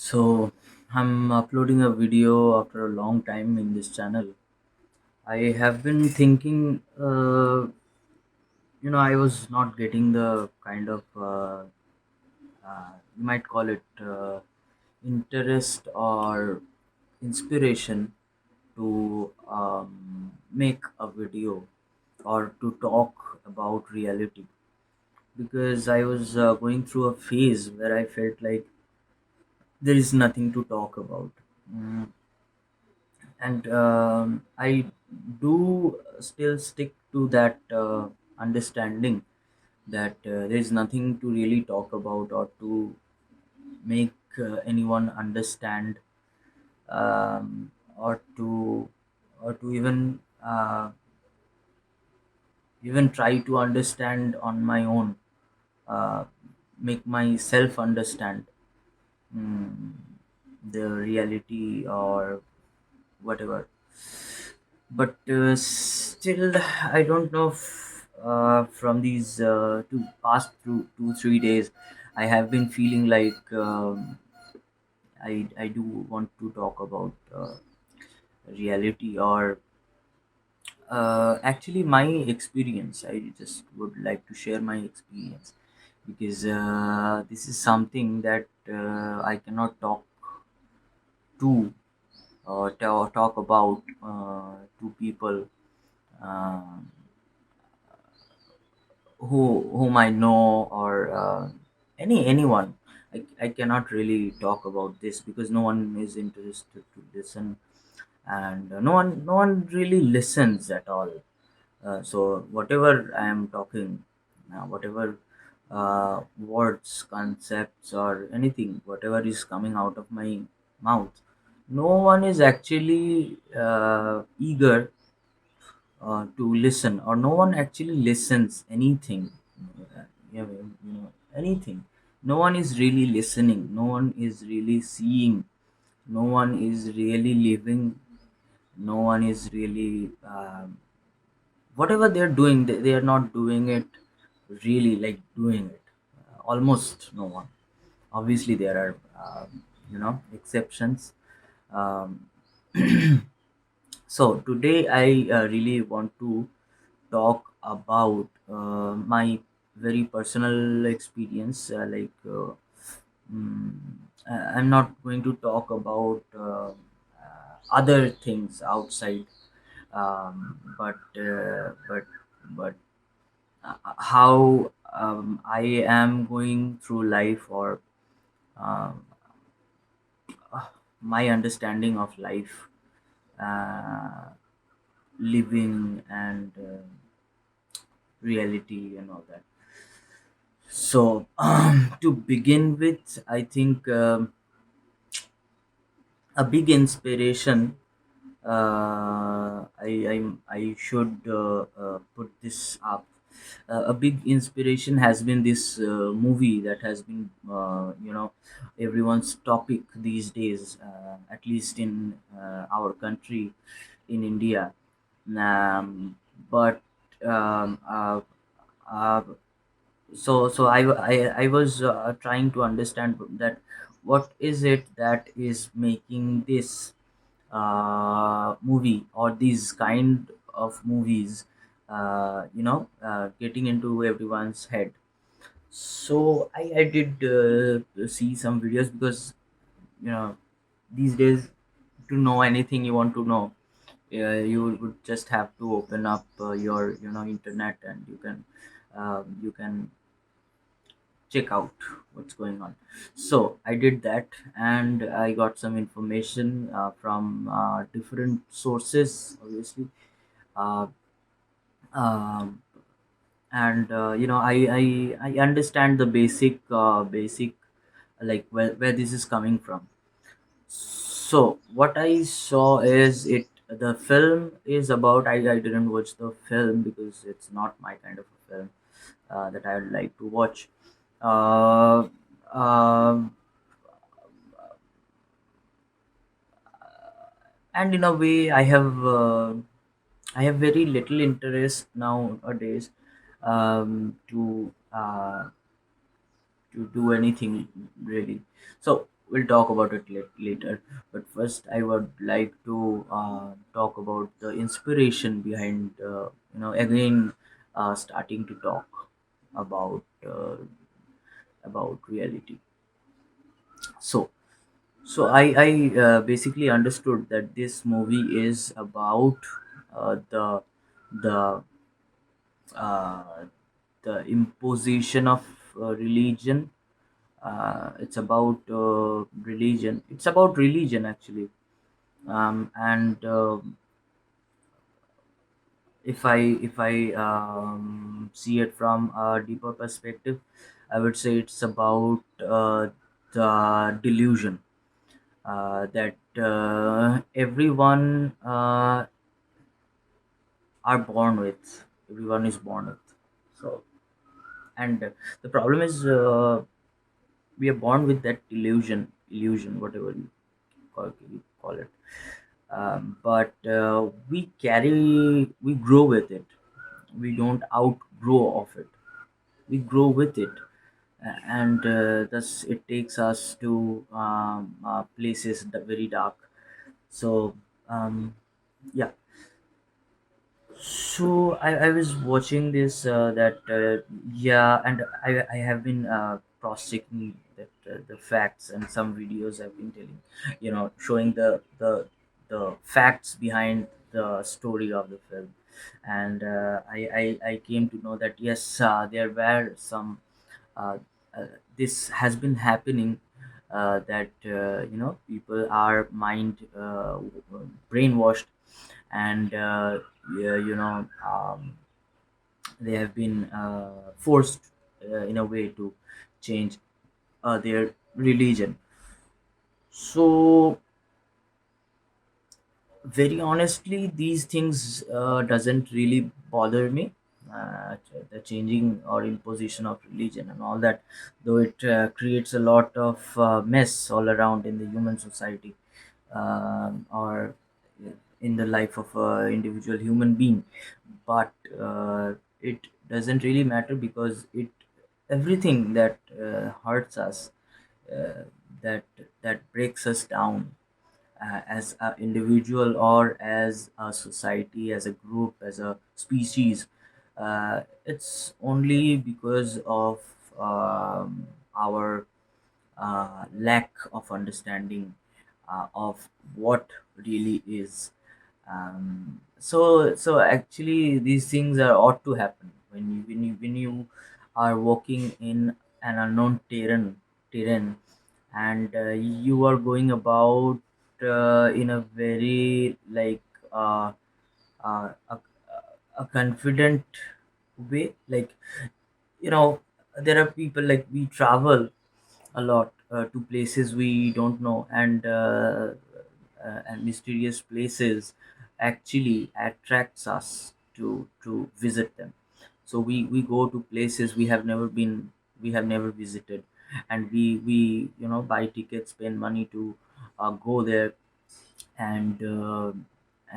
So I'm uploading a video after a long time in this channel. I have been thinking, I was not getting the kind of, you might call it interest or inspiration to make a video or to talk about reality, because I was going through a phase where I felt like there is nothing to talk about. Mm, and I do still stick to that understanding that there is nothing to really talk about or to make anyone understand, or to even try to understand on my own, uh, make myself understand, mm, the reality or whatever. But still, I don't know if, from these two past through 2 3 days, I have been feeling like, I do want to talk about reality, or actually my experience. I just would like to share my experience, because this is something that I cannot talk to, talk about to people, um, whom I know, or anyone. I cannot really talk about this because no one is interested to listen, and no one really listens at all. So whatever I am talking, whatever words, concepts, or anything, whatever is coming out of my mouth, no one is actually eager to listen, or no one actually listens anything. Yeah, anything. No one is really listening, no one is really seeing, no one is really living, no one is really, whatever they're doing, they are not doing it really like doing it. Almost no one. Obviously there are, exceptions. um, so today I really want to talk about my very personal experience. Mm, I'm not going to talk about other things outside, but how I am going through life, or um, my understanding of life, uh, living, and reality, and all that. So, to begin with, I think a big inspiration. I should put this up. A big inspiration has been this movie that has been, everyone's topic these days, at least in our country, in India. But um, uh, uh, I was trying to understand that what is it that is making this movie, or these kind of movies, getting into everyone's head. So I did see some videos, because you know these days, to know anything you want to know, you would just have to open up your internet, and you can check out what's going on. So I did that, and I got some information from different sources, obviously. uh, um, and I understand the basic, like where this is coming from. So what I saw is, the film is about, I didn't watch the film because it's not my kind of a film that I would like to watch. uh, um, and in a way, I have very little interest nowadays, to do anything really. So we'll talk about it later. But first, I would like to talk about the inspiration behind, again, starting to talk about reality. So, so I basically understood that this movie is about the uh, the imposition of religion. It's about religion. It's about religion actually. And if I see it from a deeper perspective, I would say it's about the delusion that everyone are born with. Everyone is born with. So, and the problem is we are born with that illusion, whatever you call it. But we grow with it. We don't outgrow of it. We grow with it, and thus it takes us to places that very dark. So yeah. So I was watching this that yeah, and I have been cross checking that the facts, and some videos I've been telling, showing the facts behind the story of the film. And I came to know that yes, there were some uh, this has been happening, that people are brainwashed, and yeah, they have been forced in a way to change their religion. So very honestly, these things doesn't really bother me, the changing or imposition of religion and all that, though it creates a lot of mess all around in the human society, or in the life of a individual human being. But it doesn't really matter, because it everything that hurts us, uh, that breaks us down as an individual, or as a society, as a group, as a species, it's only because of our lack of understanding of what really is. So actually, these things are ought to happen when you are walking in an unknown terrain, and you are going about in a very like uh, uh, a, a confident way, like, you know there are people, like, we travel a lot to places we don't know, and mysterious places actually attracts us to visit them. So we go to places we have never visited, and we buy tickets, spend money to go there, and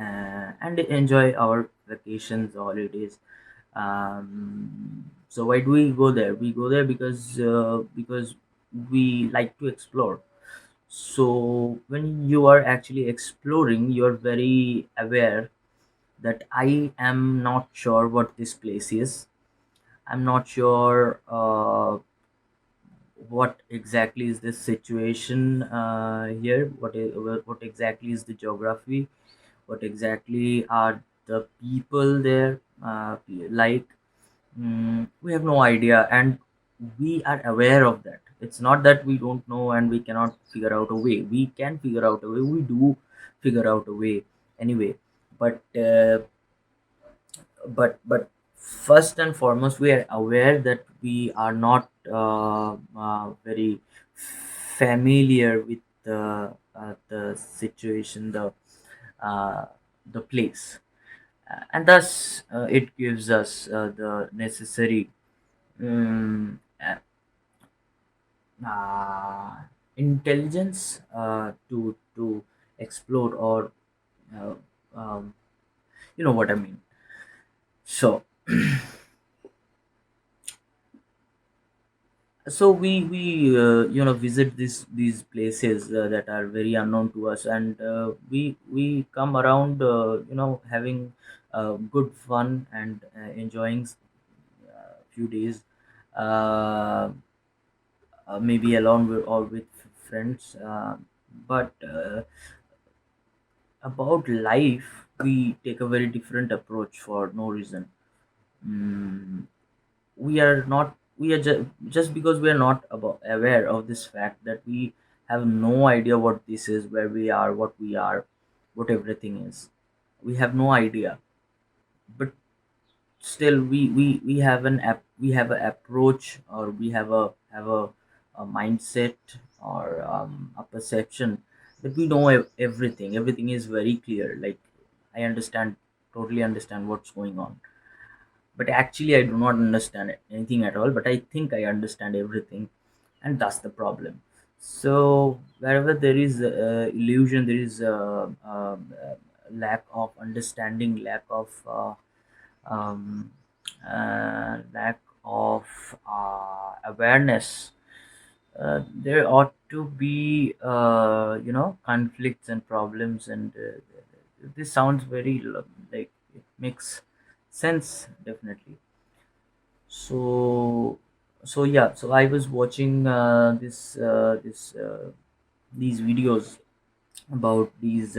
and enjoy our vacations, holidays. So why do we go there? We go there because we like to explore. So when you are actually exploring, you're very aware that I am not sure what this place is. I'm not sure what exactly is the situation here. What exactly is the geography? What exactly are the people there like? We have no idea, and we are aware of that. It's not that we don't know and we cannot figure out a way. We can figure out a way. We do figure out a way anyway. But first and foremost, we are aware that we are not very familiar with the situation, uh, the place, and thus it gives us the necessary um, uh, uh, intelligence to explore, or uh, um, you know what I mean. So So we visit these places that are very unknown to us, and we come around having good fun and enjoying few days, uh, maybe alone with, or with friends, but about life we take a very different approach for no reason. Mm, we are not we are just because we are not aware of this fact that we have no idea what this is, where we are, what we are, what everything is. We have no idea, but still we have we have an approach, or we have a mindset, or a perception that we know everything is very clear. Like, I understand, totally understand what's going on, but actually I do not understand anything at all, but I think I understand everything, and that's the problem. So wherever there is illusion, there is lack of understanding, um, lack of awareness. There ought to be conflicts and problems, and this sounds very like it makes sense, definitely. So yeah, so I was watching this these videos about these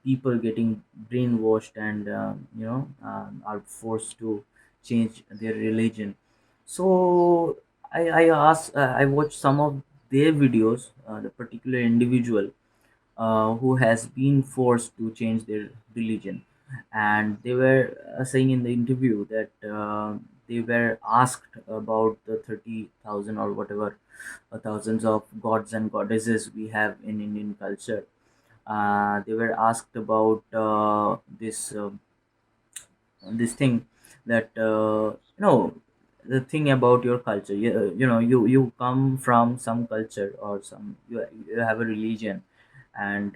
people getting brainwashed, and are forced to change their religion. So I watched some of their videos, the particular individual who has been forced to change their religion, and they were saying in the interview that they were asked about the 30,000 or whatever thousands of gods and goddesses we have in Indian culture. They were asked about this thing, that the thing about your culture. You come from some culture, or you have a religion, and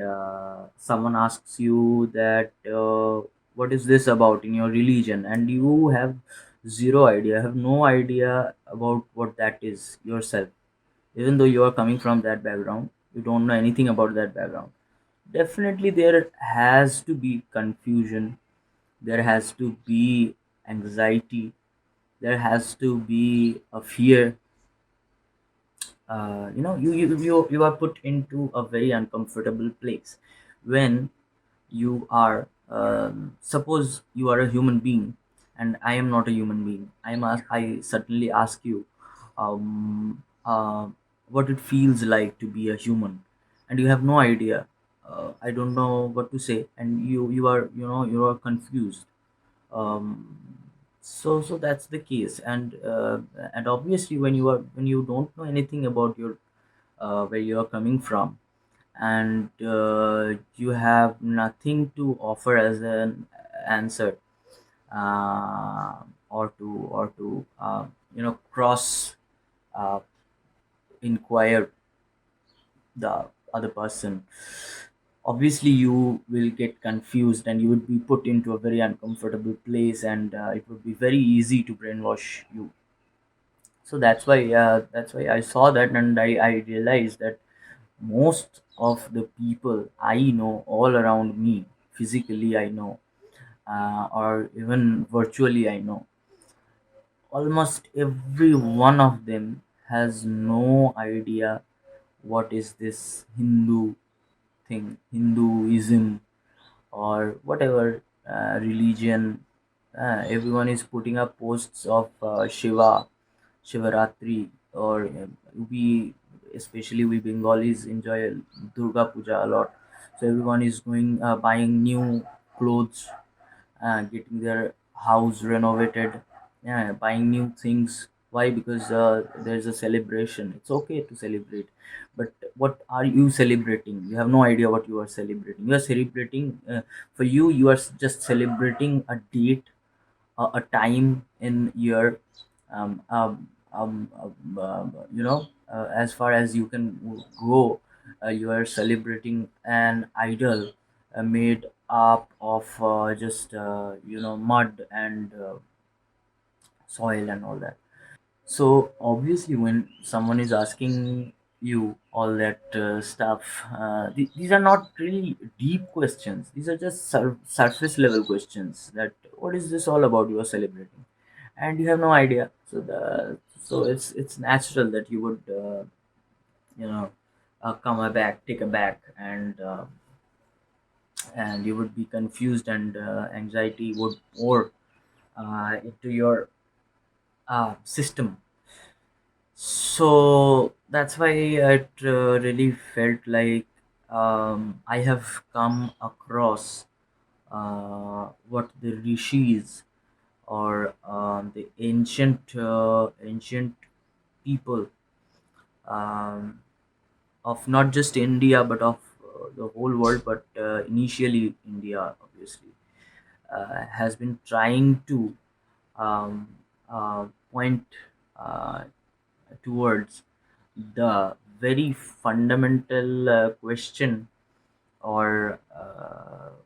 someone asks you that what is this about in your religion, and you have zero idea, have no idea about what that is yourself. Even though you are coming from that background, you don't know anything about that background. Definitely there has to be confusion, there has to be anxiety, there has to be a fear. You are put into a very uncomfortable place when you are, suppose you are a human being, and I am not a human being. I certainly ask you, what it feels like to be a human, and you have no idea. I don't know what to say, and you are confused. um, so that's the case, and obviously when you don't know anything about your where you are coming from, and you have nothing to offer as an answer, uh, or to cross uh, inquire the other person. Obviously you will get confused, and you would be put into a very uncomfortable place, and it would be very easy to brainwash you. So that's why I saw that, and I realized that most of the people I know all around me, physically I know, or even virtually I know, almost every one of them has no idea what is this Hinduism, or whatever religion. Everyone is putting up posts of Shivaratri, or we, especially we Bengalis, enjoy Durga Puja a lot. So everyone is going buying new clothes, getting their house renovated, yeah, buying new things. Why? Because there's a celebration. It's okay to celebrate, but what are you celebrating? You have no idea what you are celebrating. You are celebrating, for you, you are just celebrating a date, a time in year, as far as you can go. You are celebrating an idol made up of just mud and soil and all that. So obviously, when someone is asking you all that stuff, these are not really deep questions. These are just surface level questions. That what is this all about? You are celebrating, and you have no idea. So it's natural that you would you know come aback, take aback, and you would be confused, and anxiety would pour into your system. So that's why it really felt like I have come across what the rishis or the ancient people um, of not just India but of the whole world, but initially India, obviously, has been trying to um, point uh, towards the very fundamental question, or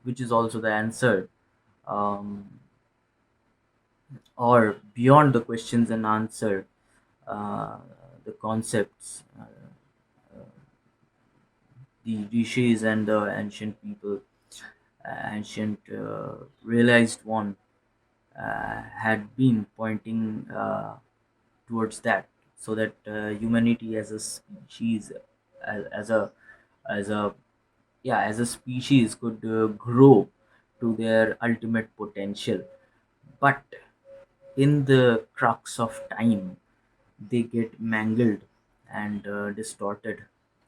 which is also the answer, um, or beyond the questions and answer, uh, the concepts, the rishis and the ancient people, ancient realized one, had been pointing towards that, so that humanity as a species, as a as a yeah, as a species, could grow to their ultimate potential. But in the crux of time, they get mangled and distorted,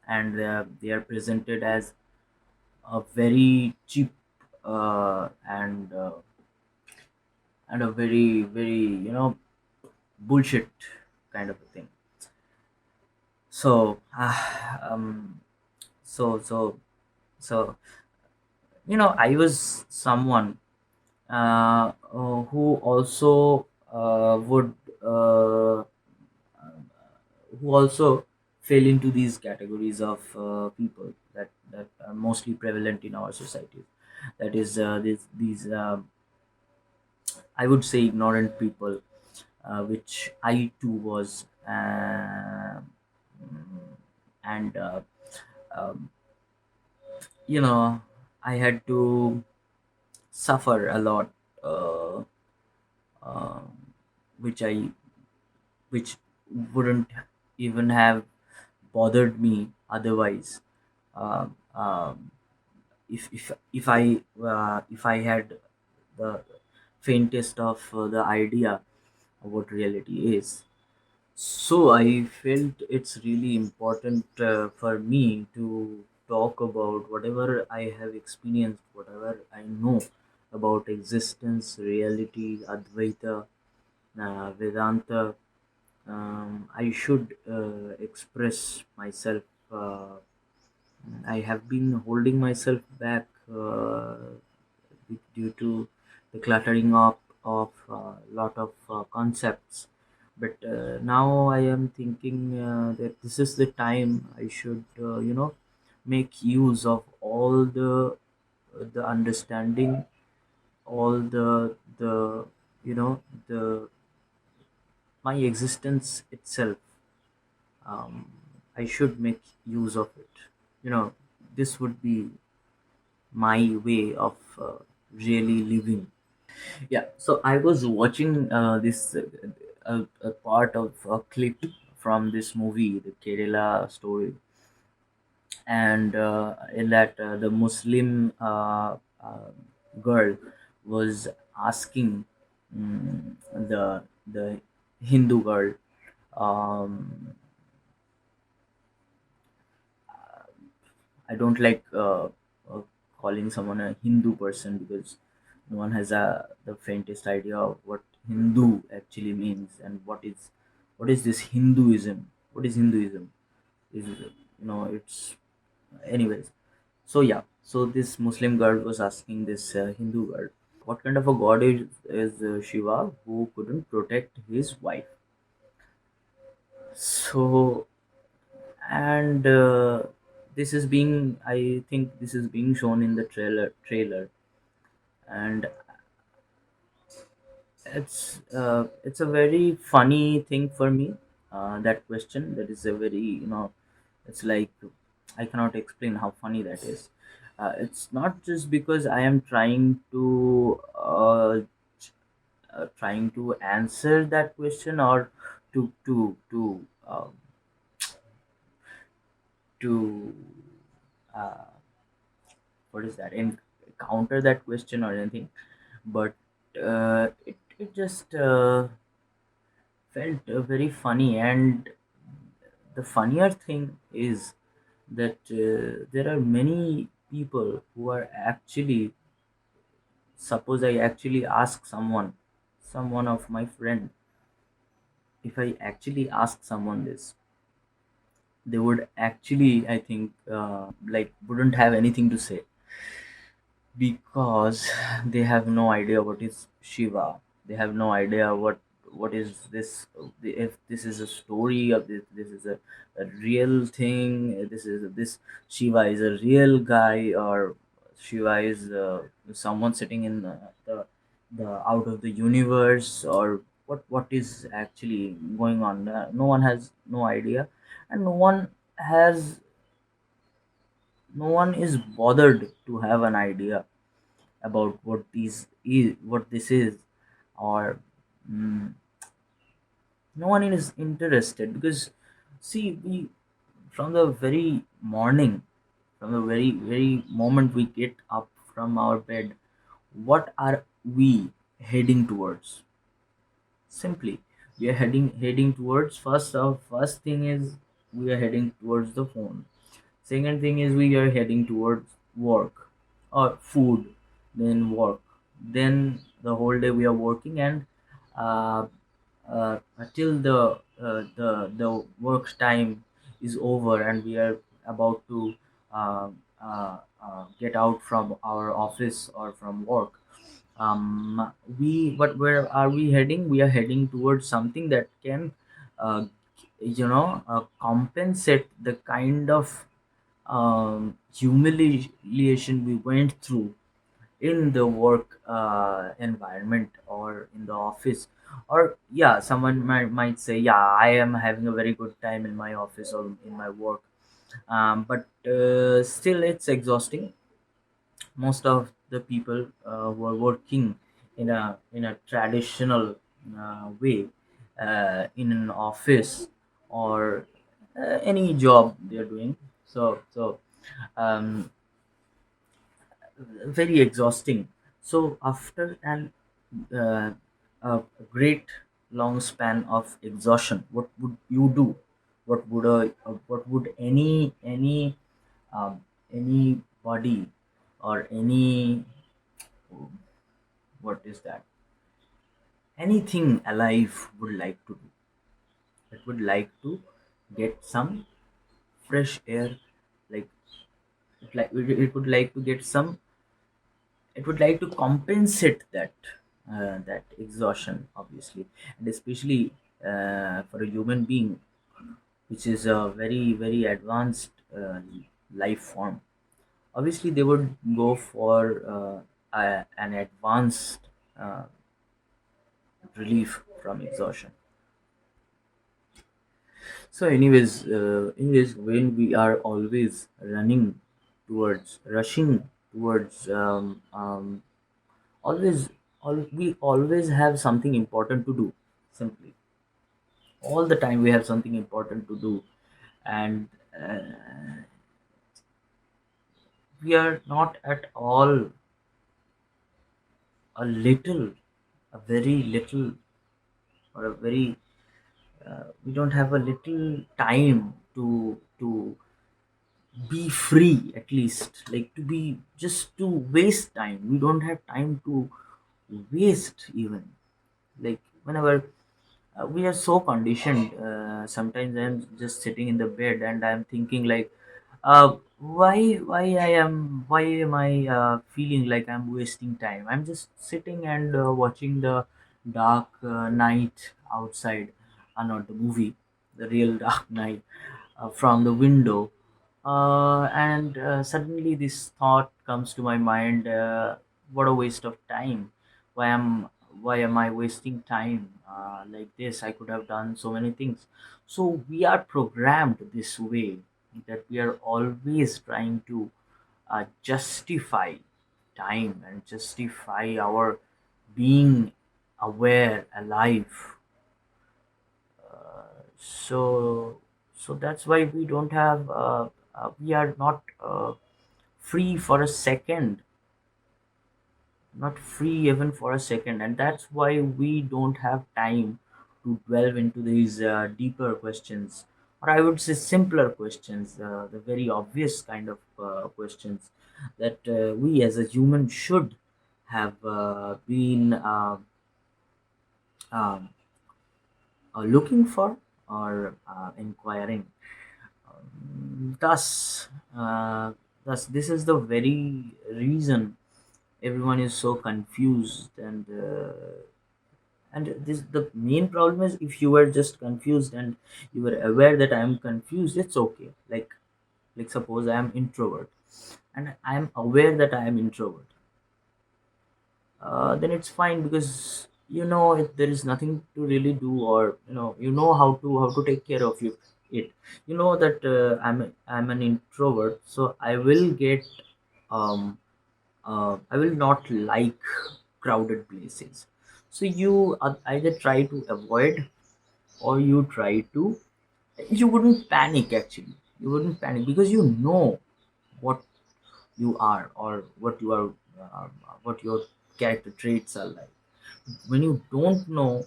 and they are presented as a very cheap and a very bullshit kind of a thing. So so so so I was someone who also would who also fell into these categories of people that are mostly prevalent in our societies. That is, these I would say ignorant people, which I too was, and um, I had to suffer a lot, uh, um which I which wouldn't even have bothered me otherwise. Um, um, if I had the faintest of the idea of what reality is. So I felt it's really important for me to talk about whatever I have experienced, whatever I know about existence, reality, Advaita, Vedanta. I should express myself. Uh, I have been holding myself back due to the cluttering up of a lot of concepts. But now I am thinking that this is the time I should, make use of all the understanding, all the you know the my existence itself. Um, I should make use of it. This would be my way of really living. Yeah, so I was watching this a part of a clip from this movie, the Kerela story, and in that the Muslim girl was asking the Hindu girl, um, I don't like calling someone a Hindu person, because no one has the faintest idea of what Hindu actually means, and what is this Hinduism? What is Hinduism? Is it's anyways. So yeah, so this Muslim girl was asking this Hindu girl, what kind of a god is Shiva, who couldn't protect his wife? So, and this is being, I think this is being shown in the trailer, and It's a very funny thing for me. That question, that is a very, it's like, I cannot explain how funny that is. It's not just because I am trying to answer that question, or to uh, what is that, counter that question or anything, but it just felt very funny. And the funnier thing is that there are many people who are actually, suppose I actually ask someone of my friend, if I actually ask someone this, they would actually, I think, like, wouldn't have anything to say, because they have no idea what is Shiva. They have no idea what is this. If this is a story, of this is a real thing. This Shiva is a real guy, or Shiva is someone sitting in the out of the universe, or what is actually going on. No one has no idea, and has no one is bothered to have an idea about what this is, or mm, no one is interested, because see, we, from the very morning, from the very moment we get up from our bed, what are we heading towards? Simply, we are heading towards, first thing is, we are heading towards the phone. Second thing is, we are heading towards work or food, then work. Then the whole day we are working, and uh, until the work time is over, and we are about to get out from our office or from work. But where are we heading? We are heading towards something that can uh, compensate the kind of humiliation we went through in the work environment, or in the office. Or yeah, someone might say, yeah, I am having a very good time in my office or in my work, but still it's exhausting. Most of the people who are working in a traditional way, in an office, or any job they're doing, so um, very exhausting. So after uh, a great long span of exhaustion, what would you do? What would um, anybody, or what is that, anything alive would like to do? It would like to get some fresh air, like it would like to get some, it would like to compensate that exhaustion, obviously. And especially for a human being, which is a very advanced life form, obviously they would go for an advanced uh, relief from exhaustion. So anyways, when we are always rushing towards always we always have something important to do. Simply, all the time we have something important to do, and we are not at all a little, a very little, or a very we don't have a little time to be free, at least, like, to be, just to waste time. We don't have time to waste even, like, whenever we are so conditioned. Sometimes I'm just sitting in the bed and I'm thinking, like, why am I feeling like I'm wasting time? I'm just sitting and watching the dark night outside, not the movie, the real dark night, from the window. And suddenly this thought comes to my mind: what a waste of time! Why am why am I wasting time like this? I could have done so many things. So we are programmed this way, that we are always trying to justify time and justify our being aware, alive. So that's why we don't have we are not free for a second, not free even for a second. And that's why we don't have time to delve into these deeper questions, or I would say simpler questions, the very obvious kind of questions that we as a human should have been um, looking for, or inquiring. Thus, uh, thus, this is the very reason everyone is so confused. And this, the main problem is, if you were just confused and you were aware that I am confused, it's okay. Like suppose I am introvert and I am aware that I am introvert, then it's fine, because there is nothing to really do, or how to take care of it. You know that I'm an introvert, so I will get I will not like crowded places. So you either try to avoid, or you wouldn't panic. Actually, you wouldn't panic, because you know what you are, or uh, what your character traits are like. When you don't know,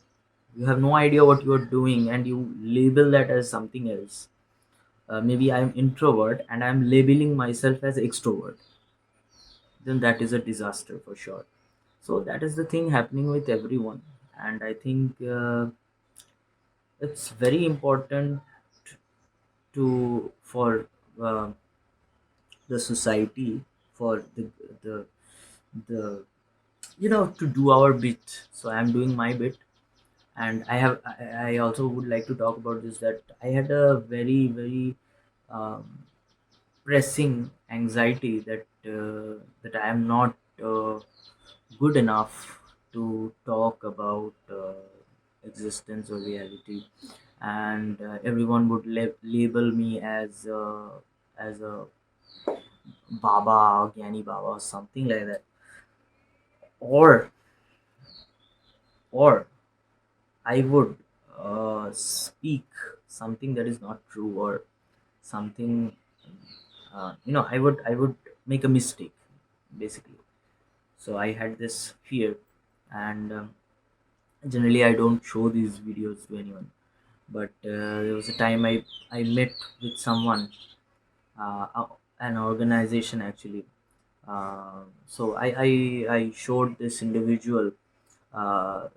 you have no idea what you are doing, and you label that as something else. Maybe I'm introvert and I'm labeling myself as extrovert, then that is a disaster for sure. So that is the thing happening with everyone. And I think it's very important to for uh, the society, for the to do our bit. So I'm doing my bit. And I also would like to talk about this, that I had a very very um, pressing anxiety that I am not good enough to talk about existence or reality. And everyone would label me as a baba, or gyani baba, or something like that. Or or I would speak something that is not true, or something. I would make a mistake, basically. So I had this fear, and generally I don't show these videos to anyone. But there was a time I met with someone, an organization actually. So I showed this individual. I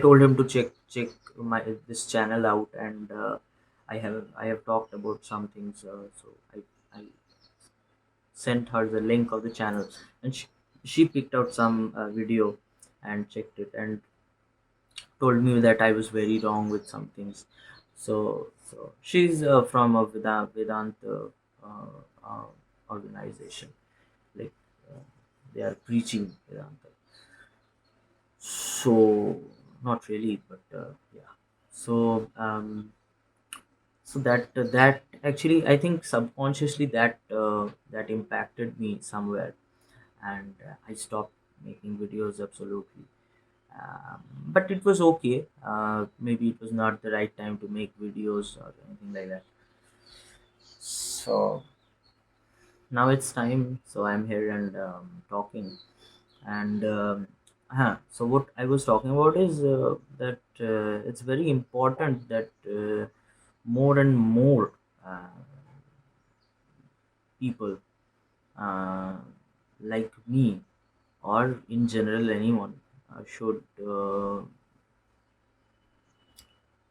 told him to check my this channel out, and I have talked about some things. So I sent her the link of the channel, and she picked out some video and checked it, and told me that I was very wrong with some things. So she's from a Vedanta uh, organization, like uh, they are preaching Vedanta. So not really, but yeah. So that actually, I think subconsciously, that impacted me somewhere. And I stopped making videos, absolutely. But it was okay. Maybe it was not the right time to make videos or anything like that. So now it's time. So I'm here and talking. And so what I was talking about is that it's very important that more and more uh, people, uh, like me, or in general anyone, should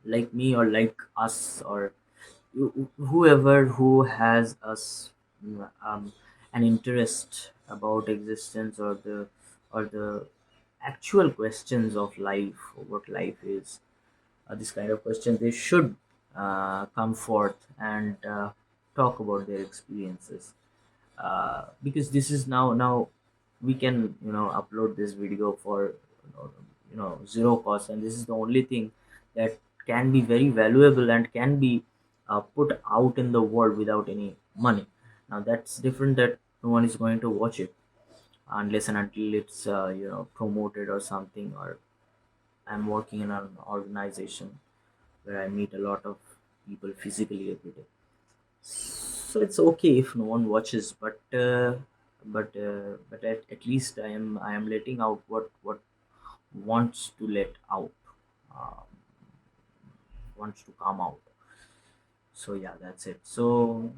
like me, or like us, or whoever who has us, an interest about existence, or the actual questions of life, or what life is, this kind of question, they should come forth and talk about their experiences. Because this is now we can upload this video for zero cost, and this is the only thing that can be very valuable and can be put out in the world without any money. Now that's different, that no one is going to watch it unless and until it's promoted or something, or I'm working in an organization where I meet a lot of people physically every day. So it's okay if no one watches, but at least I am letting out what wants to let out, uh, wants to come out. So yeah, that's it. So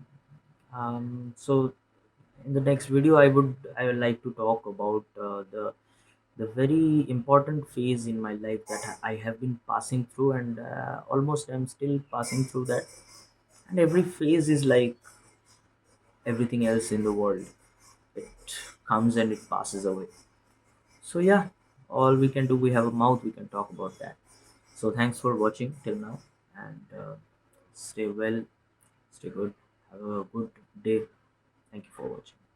in the next video, I would like to talk about the very important phase in my life that I have been passing through, and almost I'm still passing through that. And every phase is like everything else in the world. It comes and it passes away. So yeah, all we can do, we have a mouth, we can talk about that. So thanks for watching till now, and stay well, stay good, have a good day. Thank you for watching.